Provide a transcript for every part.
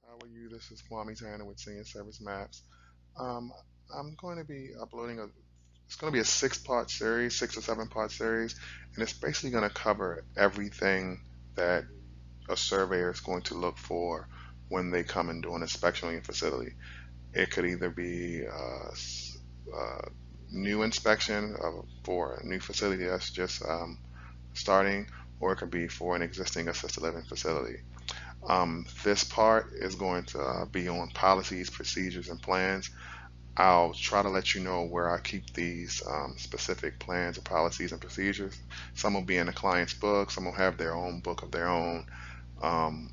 How are you? This is Kwame Tanner with Senior Service Maps. Um, I'm going to be uploading it's going to be a six-part series, 6 or 7 part series, and it's basically going to cover everything that a surveyor is going to look for when they come and do an inspection on your facility. It could either be a new inspection for a new facility that's just starting, or it could be for an existing assisted living facility. This part is going to be on policies, procedures, and plans. I'll try to let you know where I keep these specific plans and policies and procedures. Some will be in the client's book, some will have their own book of their own,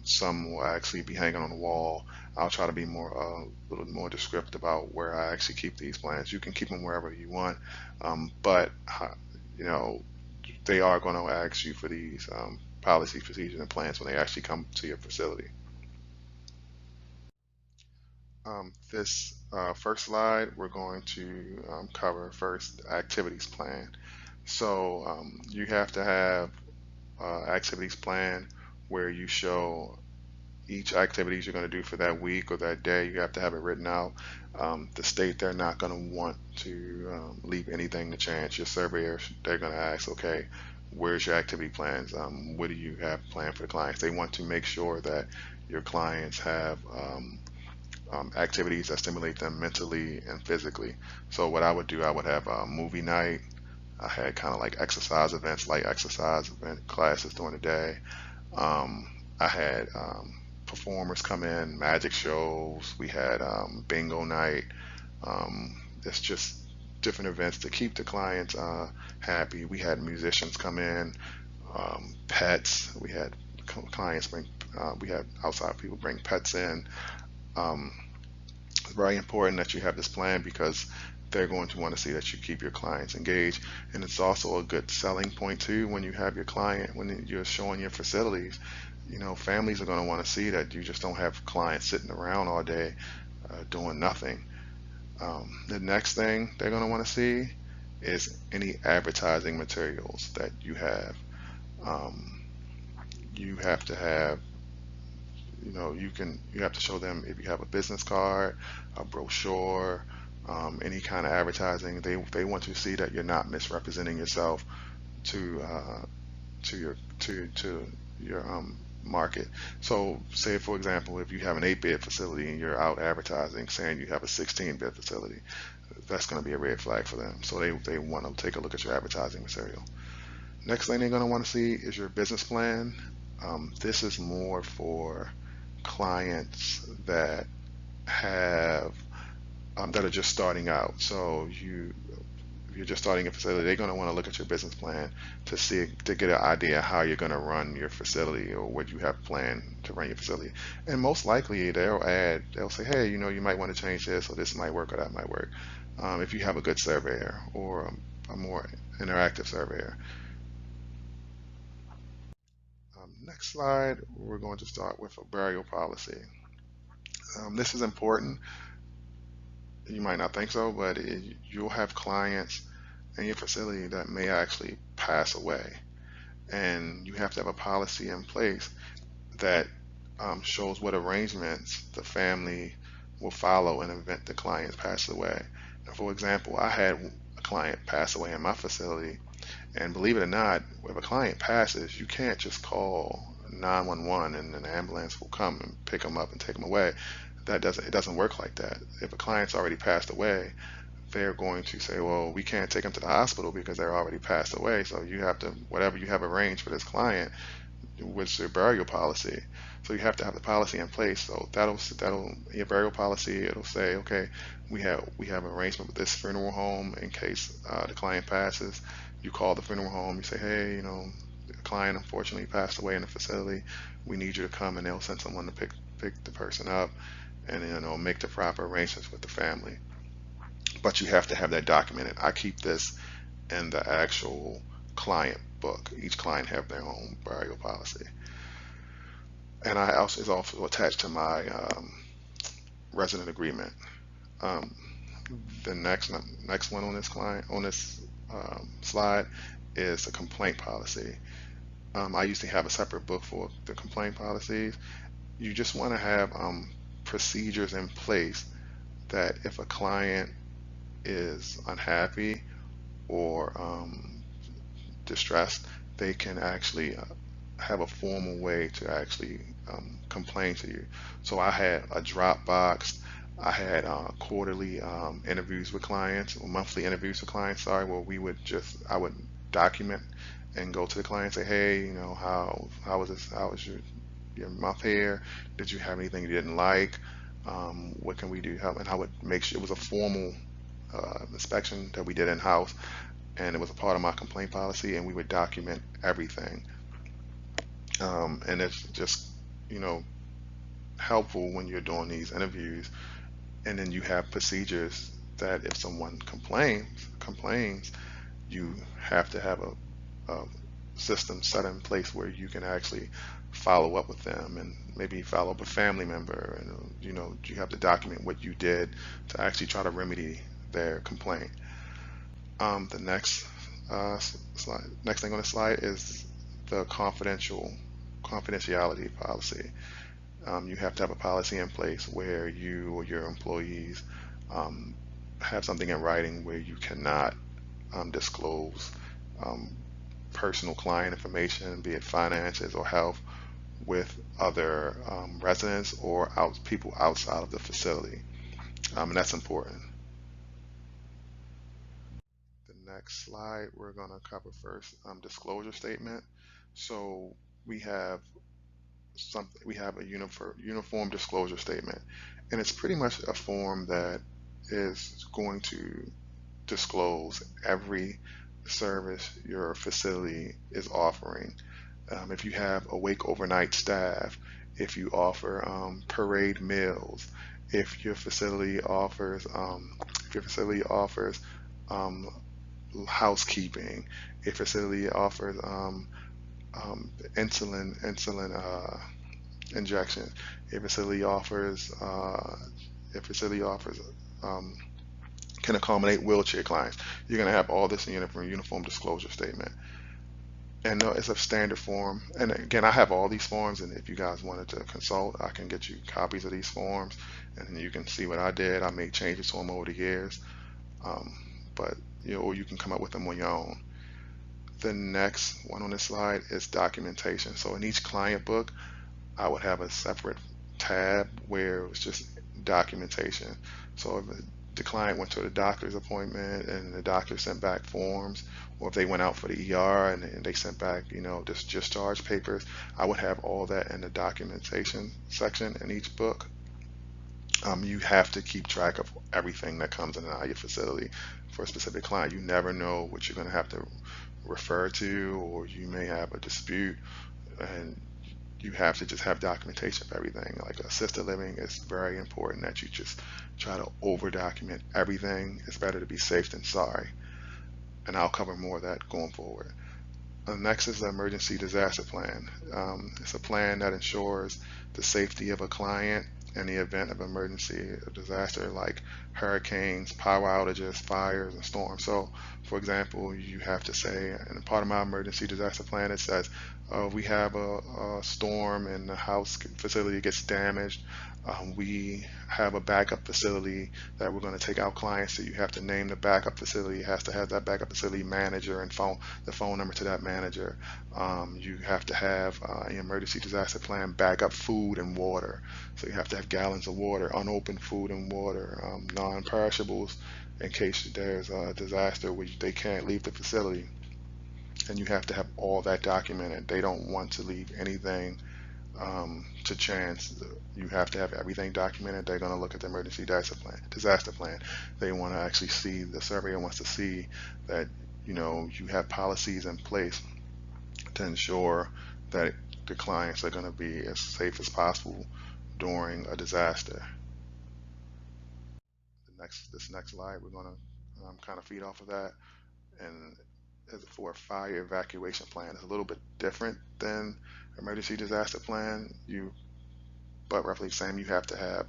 some will actually be hanging on the wall. I'll try to be a little more descriptive about where I actually keep these plans. You can keep them wherever you want, but you know, they are going to ask you for these policies, procedures, and plans when they actually come to your facility. This first slide, we're going to cover first activities plan. So you have to have activities plan where you show each activities you're going to do for that week or that day. You have to have it written out. The state, they're not going to want to leave anything to chance. Your surveyor, they're going to ask, okay, where's your activity plans? What do you have planned for the clients? They want to make sure that your clients have activities that stimulate them mentally and physically. So what I would do, I would have a movie night. I had kind of like exercise events, light exercise event classes during the day. I had performers come in, magic shows. We had bingo night. It's just different events to keep the clients happy. We had musicians come in, pets. We had clients bring. We had outside people bring pets in. Um, it's very important that you have this plan because they're going to want to see that you keep your clients engaged. And it's also a good selling point too when you have your client, when you're showing your facilities. Families are going to want to see that you just don't have clients sitting around all day doing nothing. The next thing they're going to want to see is any advertising materials that you have. Um, you have to have you have to show them if you have a business card, a brochure, any kind of advertising. They want to see that you're not misrepresenting yourself to your market. So say for example, if you have an 8-bed facility and you're out advertising saying you have a 16-bed facility, that's going to be a red flag for them. So they want to take a look at your advertising material. Next thing they're going to want to see is your business plan. This is more for clients that have that are just starting out. So if you're just starting a facility, they're going to want to look at your business plan to get an idea how you're going to run your facility or what you have planned to run your facility. And most likely they'll say, hey, you might want to change this, or this might work, or that might work. If you have a good surveyor or a more interactive surveyor. Next slide, we're going to start with a burial policy. This is important. You might not think so, but you'll have clients in your facility that may actually pass away, and you have to have a policy in place that shows what arrangements the family will follow in the event the client passes away. Now, for example, I had a client pass away in my facility, and believe it or not, if a client passes, you can't just call 911 and an ambulance will come and pick them up and take them away. It doesn't work like that. If a client's already passed away, they're going to say, well, we can't take them to the hospital because they're already passed away. So you have to, whatever you have arranged for this client, with your burial policy. So you have to have the policy in place. So that'll your burial policy. It'll say, okay, we have an arrangement with this funeral home in case the client passes. You call the funeral home. You say, hey, the client unfortunately passed away in the facility. We need you to come, and they'll send someone to pick the person up, and make the proper arrangements with the family. But you have to have that documented. I keep this in the actual client book. Each client have their own burial policy, and I also is also attached to my resident agreement. Um, the next one on this slide is a complaint policy. I usually have a separate book for the complaint policies. You just want to have procedures in place that if a client is unhappy or distressed, they can actually have a formal way to actually complain to you. So I had a Dropbox. I had quarterly interviews with clients, or monthly interviews with clients. Sorry, where I would document and go to the client and say, hey, how was this? How was your month here? Did you have anything you didn't like? What can we do to help? And I would make sure it was a formal inspection that we did in house, and it was a part of my complaint policy, and we would document everything. And it's just, you know, helpful when you're doing these interviews, and then you have procedures that if someone complains, you have to have a system set in place where you can actually follow up with them and maybe follow up with a family member, and you have to document what you did to actually try to remedy their complaint. The next thing on the slide is the confidentiality policy. You have to have a policy in place where you or your employees um, have something in writing where you cannot disclose um, personal client information, be it finances or health, with other residents or people outside of the facility. And that's important. The next slide, we're going to cover first disclosure statement. So we have we have a uniform disclosure statement, and it's pretty much a form that is going to disclose every service your facility is offering. If you have awake overnight staff, if you offer parade meals, if your facility offers um, housekeeping, if facility offers insulin injections, if facility offers if facility offers um, can accommodate wheelchair clients, you're going to have all this in your uniform disclosure statement. And it's a standard form. And again, I have all these forms, and if you guys wanted to consult, I can get you copies of these forms, and you can see what I did. I made changes to them over the years, um, but or you can come up with them on your own. The next one on this slide is documentation. So in each client book, I would have a separate tab where it was just documentation. So if the client went to the doctor's appointment and the doctor sent back forms, or if they went out for the ER and they sent back, just discharge papers, I would have all that in the documentation section in each book. You have to keep track of everything that comes in and out of your facility for a specific client. You never know what you're going to have to refer to, or you may have a dispute, and you have to just have documentation of everything. Like assisted living, it's very important that you just try to over document everything. It's better to be safe than sorry. And I'll cover more of that going forward. Next is the emergency disaster plan. It's a plan that ensures the safety of a client in the event of emergency disaster like hurricanes, power outages, fires, and storms. So, for example, you have to say, in part of my emergency disaster plan, it says, we have a storm and the house facility gets damaged. We have a backup facility that we're going to take out clients to. You have to name the backup facility. It has to have that backup facility manager and the phone number to that manager. You have to have an emergency disaster plan backup food and water. So you have to have gallons of water, unopened food and water, non-perishables in case there's a disaster where they can't leave the facility. And you have to have all that documented. They don't want to leave anything to chance. You have to have everything documented. They're going to look at the emergency disaster plan. They want to actually see, the surveyor wants to see that you have policies in place to ensure that the clients are going to be as safe as possible during a disaster. This next slide, we're going to kind of feed off of that. And as for a fire evacuation plan, it's a little bit different than emergency disaster plan. But roughly the same. You have to have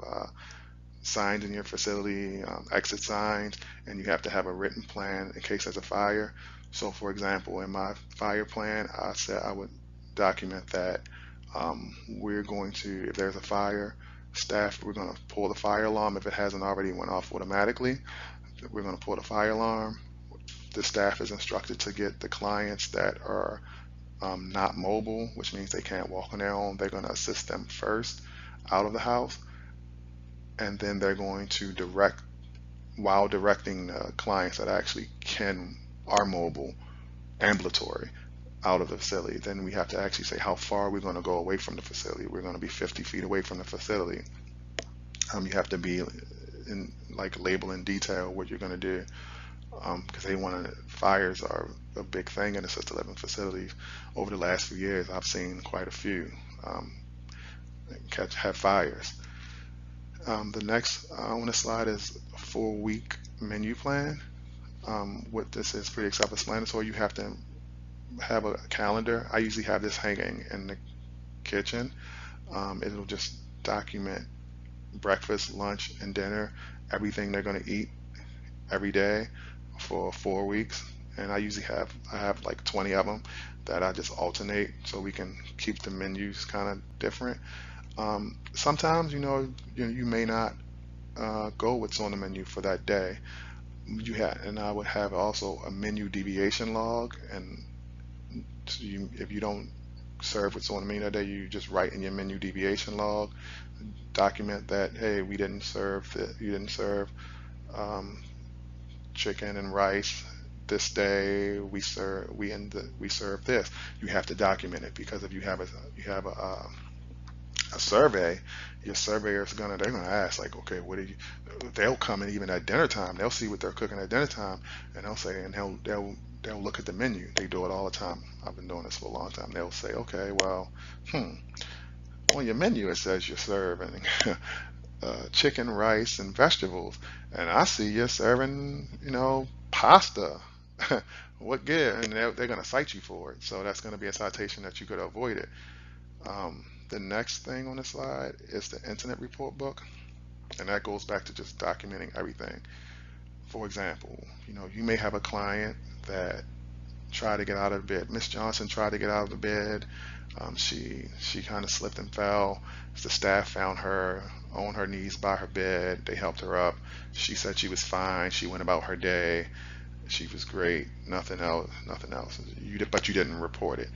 signs in your facility, exit signs, and you have to have a written plan in case there's a fire. So, for example, in my fire plan, I said I would document that we're going to, if there's a fire, Staff, we're going to pull the fire alarm if it hasn't already went off automatically. We're going to pull the fire alarm. The staff is instructed to get the clients that are not mobile, which means they can't walk on their own. They're going to assist them first out of the house, and then they're going to direct, while directing the clients that actually are mobile, ambulatory, out of the facility. Then we have to actually say how far we're going to go away from the facility. We're going to be 50 feet away from the facility. You have to be in like label in detail what you're going to do, because fires are a big thing in assisted living facilities. Over the last few years, I've seen quite a few have fires. The next on the slide is a 4-week menu plan. What this is pretty self-explanatory. You have to have a calendar. I usually have this hanging in the kitchen. It'll just document breakfast, lunch, and dinner, everything they're going to eat every day for 4 weeks. And I have like 20 of them that I just alternate so we can keep the menus kind of different. Sometimes, you may not go what's on the menu for that day. And I would have also a menu deviation log, and if you don't serve what's on the menu that day, you just write in your menu deviation log, document that, hey, you didn't serve chicken and rice this day. We serve this. You have to document it, because if you have a survey, your surveyor they're gonna ask, like, okay, they'll come in even at dinner time. They'll see what they're cooking at dinner time, and they'll look at the menu. They do it all the time. I've been doing this for a long time. They'll say, okay, well, on your menu it says you're serving chicken, rice, and vegetables, and I see you're serving, pasta. What good? And they're going to cite you for it. So that's going to be a citation that you could avoid it. The next thing on the slide is the incident report book, and that goes back to just documenting everything. For example, you may have a client that tried to get out of bed. Miss Johnson tried to get out of the bed. She kind of slipped and fell. The staff found her on her knees by her bed. They helped her up. She said she was fine. She went about her day. She was great. Nothing else. But you didn't report it.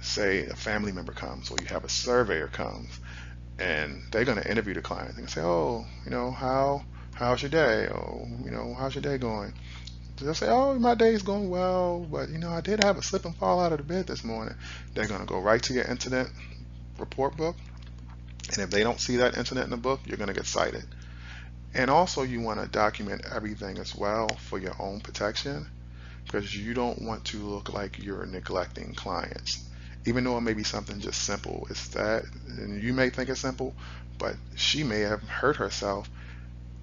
Say a family member comes, or you have a surveyor comes, and they're going to interview the client. They're going to say, oh, how's your day? Oh, how's your day going? They'll say, oh, my day's going well, but I did have a slip and fall out of the bed this morning. They're going to go right to your incident report book, and if they don't see that incident in the book, you're going to get cited. And also, you want to document everything as well for your own protection, because you don't want to look like you're neglecting clients. Even though it may be something just simple, and you may think it's simple, but she may have hurt herself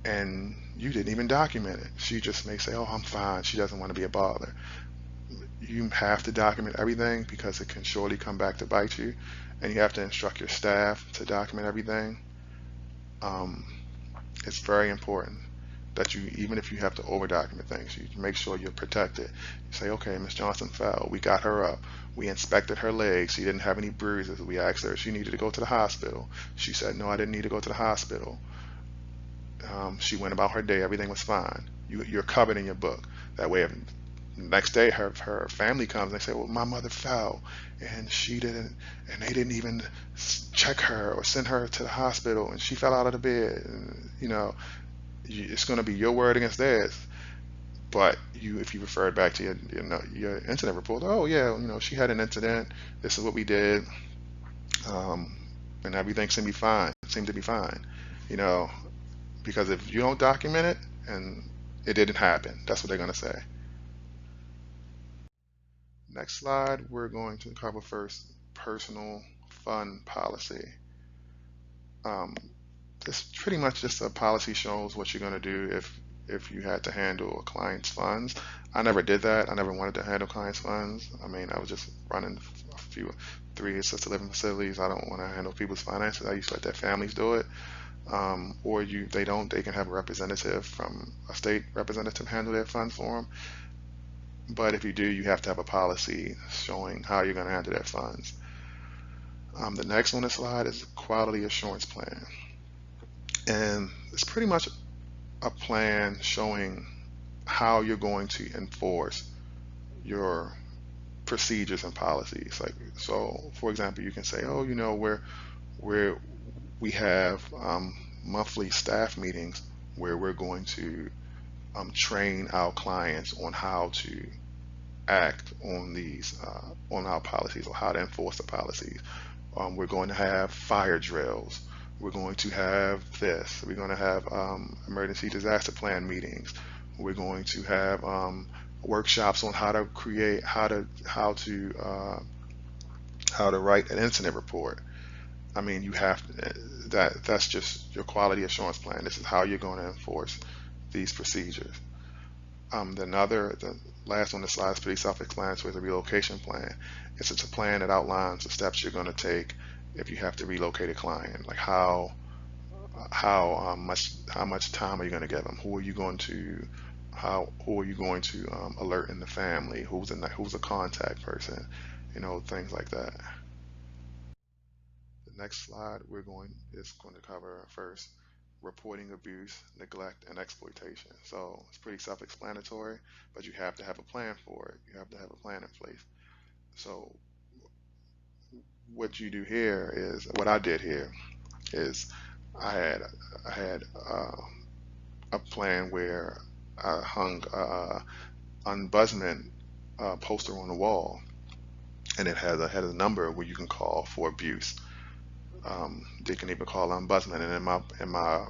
and you didn't even document it. She just may say, oh, I'm fine. She doesn't want to be a bother. You have to document everything, because it can surely come back to bite you, and you have to instruct your staff to document everything. It's very important that even if you have to over document things, you make sure you're protected. You say, okay, Miss Johnson fell. We got her up. We inspected her legs. She didn't have any bruises. We asked her if she needed to go to the hospital. She said, no, I didn't need to go to the hospital. She went about her day. Everything was fine. You're covered in your book. That way, if next day her family comes and they say, well, my mother fell and they didn't even check her or send her to the hospital, and she fell out of the bed. And, it's going to be your word against theirs. But if you refer it back to your incident report, oh yeah, she had an incident. This is what we did, and everything seemed to be fine. Because if you don't document it, and it didn't happen, that's what they're going to say. Next slide, we're going to cover first personal fund policy. This pretty much just a policy shows what you're going to do if you had to handle a client's funds. I never did that. I never wanted to handle clients' funds. I was just running 3 assisted living facilities. I don't want to handle people's finances. I used to let their families do it. Or they can have a representative from a state representative handle their funds for them. But if you do, you have to have a policy showing how you're going to handle their funds. The next on the slide is quality assurance plan. And it's pretty much a plan showing how you're going to enforce your procedures and policies. Like, so for example, you can say, oh, we're we have monthly staff meetings where we're going to train our clients on how to act on these on our policies, or how to enforce the policies. We're going to have fire drills. We're going to have this. We're going to have emergency disaster plan meetings. We're going to have workshops on how to create, how to write an incident report. I mean, you have that's just your quality assurance plan. This is how you're going to enforce these procedures. The last on the slide is pretty self-explanatory. The relocation plan. It's a plan that outlines the steps you're going to take if you have to relocate a client. Like how much time are you going to give them? Who are you going to alert in the family? Who's a contact person? Things like that. The next slide is going to cover first reporting abuse, neglect, and exploitation. So it's pretty self-explanatory, but you have to have a plan for it. You have to have a plan in place. So what you do here is what I did here is I had I had a plan where I hung ombudsman poster on the wall, and it had a number where you can call for abuse. They can even call ombudsman, and in my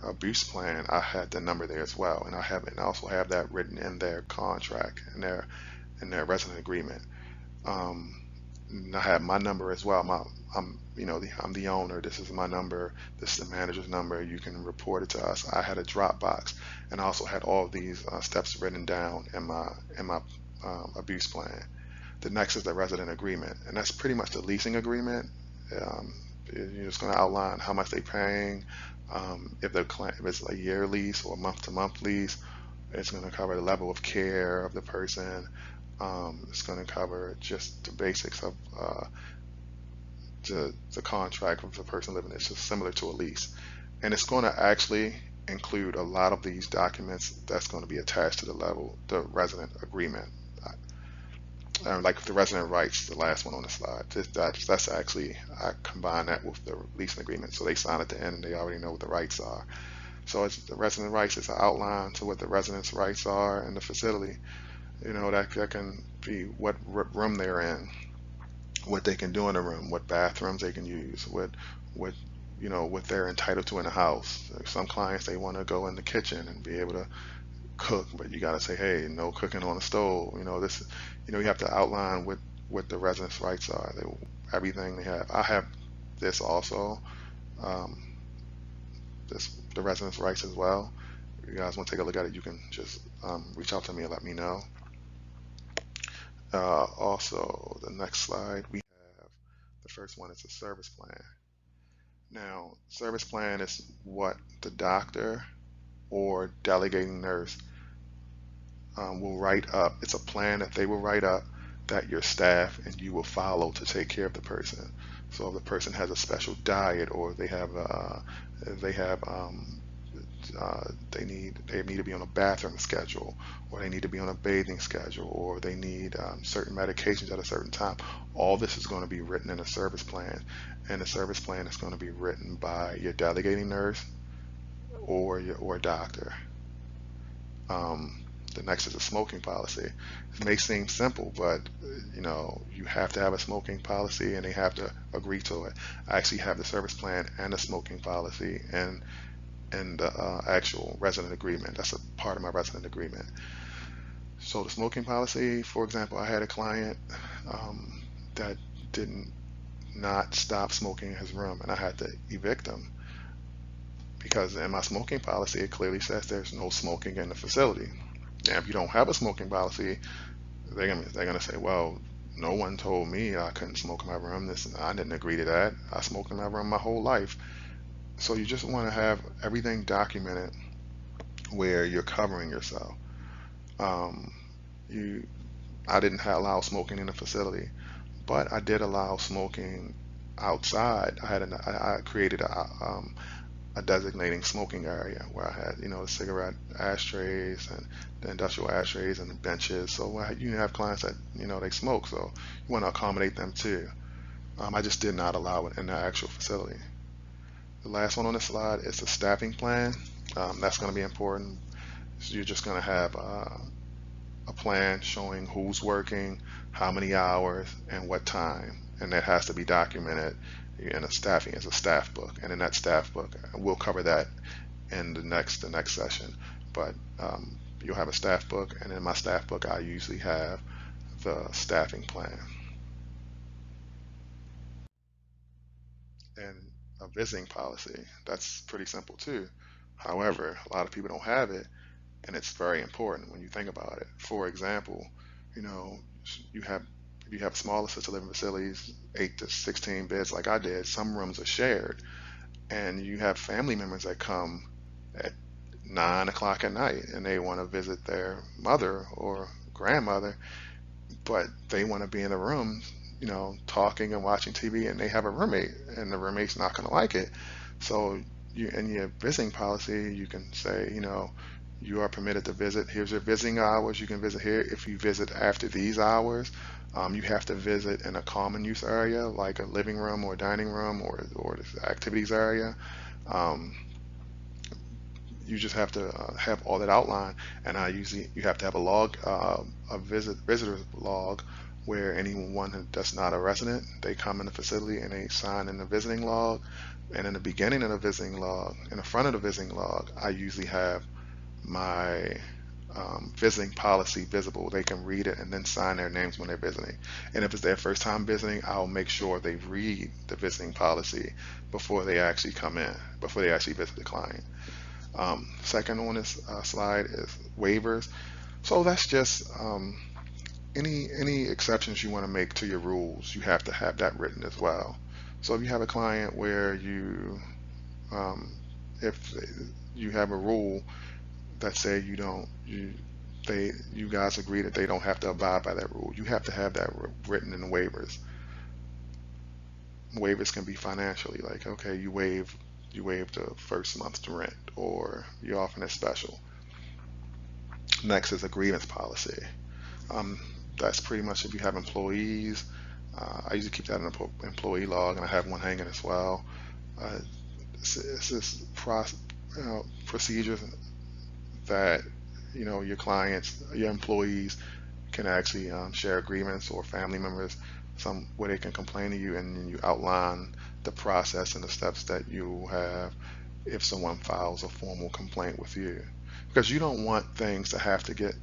abuse plan, I had the number there as well, and I also have that written in their contract, in their resident agreement. Um, and I have my number as well. I'm the owner. This is my number. This is the manager's number. You can report it to us. I had a Dropbox, and I also had all of these steps written down in my abuse plan. The next is the resident agreement, and that's pretty much the leasing agreement. Um, you're just going to outline how much they're paying. If it's a year lease or a month-to-month lease, it's going to cover the level of care of the person. It's going to cover just the basics of the contract of the person living. It's just similar to a lease, and it's going to actually include a lot of these documents that's going to be attached to the resident agreement. Like the resident rights, the last one on the slide. That's actually, I combine that with the leasing agreement, so they sign at the end and they already know what the rights are. So it's the resident rights is an outline to what the residents' rights are in the facility. That can be what room they're in, what they can do in the room, what bathrooms they can use, what they're entitled to in the house. Some clients, they want to go in the kitchen and be able to cook, but you got to say, hey, no cooking on the stove. You have to outline what the residents' rights are. Everything they have. I have this also, um, the residents' rights as well. If you guys want to take a look at it, you can just reach out to me and let me know. Also, the next slide, we have the first one is a service plan. Now, service plan is what the doctor or delegating nurse will write up. It's a plan that they will write up that your staff and you will follow to take care of the person. So if the person has a special diet, or they have they need to be on a bathroom schedule, or they need to be on a bathing schedule, or they need certain medications at a certain time. All this is going to be written in a service plan, and the service plan is going to be written by your delegating nurse or doctor. The next is a smoking policy. It may seem simple, but you have to have a smoking policy, and they have to agree to it. I actually have the service plan and the smoking policy, and the actual resident agreement. That's a part of my resident agreement. So the smoking policy, for example, I had a client that didn't not stop smoking in his room, and I had to evict him because in my smoking policy it clearly says there's no smoking in the facility. And if you don't have a smoking policy, they're gonna say, well, no one told me I couldn't smoke in my room. I didn't agree to that. I smoked in my room my whole life. So you just want to have everything documented where you're covering yourself. Um, I didn't allow smoking in the facility, but I did allow smoking outside, I created a designating smoking area where I had, the cigarette ashtrays and the industrial ashtrays and the benches. So you have clients that, they smoke, so you want to accommodate them too. I just did not allow it in the actual facility. The last one on the slide is the staffing plan. That's going to be important. So you're just going to have a plan showing who's working, how many hours, and what time, and that has to be documented in a staffing as a staff book. And in that staff book, we'll cover that in the next session. But you'll have a staff book, and in my staff book, I usually have the staffing plan and a visiting policy. That's pretty simple too. However, a lot of people don't have it, and it's very important when you think about it. For example, you know, you have if you have small assisted living facilities, 8 to 16 beds like I did, some rooms are shared, and you have family members that come at 9 o'clock at night and they want to visit their mother or grandmother, but they want to be in a room, talking and watching TV, and they have a roommate, and the roommate's not going to like it. So in your visiting policy, you can say, you are permitted to visit. Here's your visiting hours. You can visit here. If you visit after these hours, you have to visit in a common use area like a living room or dining room or the activities area. Um, you just have to have all that outlined, and you have to have a log, a visitor's log, where anyone that's not a resident, they come in the facility and they sign in the visiting log. And in the beginning of the visiting log, in the front of the visiting log, I usually have my visiting policy visible. They can read it and then sign their names when they're visiting. And if it's their first time visiting, I'll make sure they read the visiting policy before they actually come in, before they actually visit the client. Second on this slide is waivers. So that's just any exceptions you want to make to your rules. You have to have that written as well. So if you have a client where if you have a rule that say you guys agree that they don't have to abide by that rule, you have to have that written in the waivers. Waivers can be financially, like, okay, you waive the first month's rent, or you're offering a special. Next is a grievance policy. Um, that's pretty much if you have employees. I usually keep that in an employee log, and I have one hanging as well. Uh, it's just procedures that your clients, your employees can actually share agreements, or family members, some where they can complain to you, and then you outline the process and the steps that you have if someone files a formal complaint with you, because you don't want things to have to get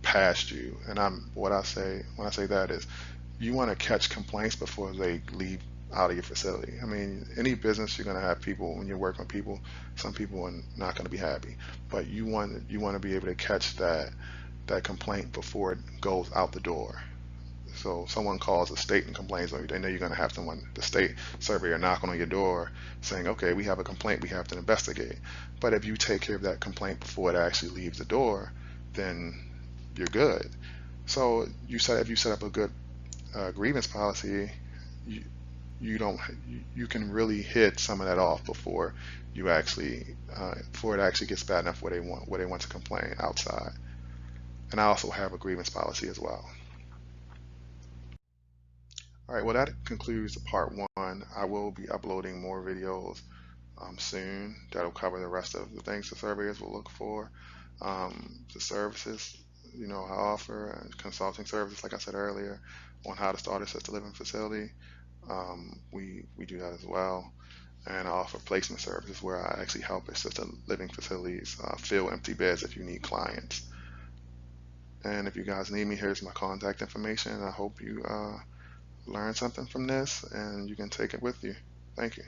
past you. And what I say when I say that is, you want to catch complaints before they leave out of your facility. I mean, any business, you're going to have people. When you're working with people, some people are not going to be happy, but you want to be able to catch that complaint before it goes out the door. So someone calls the state and complains on you, they know you're going to have the state surveyor, knocking on your door saying, okay, we have a complaint, we have to investigate. But if you take care of that complaint before it actually leaves the door, then you're good. So if you set up a good grievance policy, you, you don't you can really hit some of that off before it actually gets bad enough where they want to complain outside. And I also have a grievance policy as well. All right, well, that concludes part one. I will be uploading more videos soon that'll cover the rest of the things the surveyors will look for. The services, I offer consulting services, like I said earlier, on how to start a assisted living facility. We do that as well. And I offer placement services where I actually help assisted living facilities fill empty beds if you need clients. And if you guys need me, here's my contact information. I hope you learn something from this and you can take it with you. Thank you.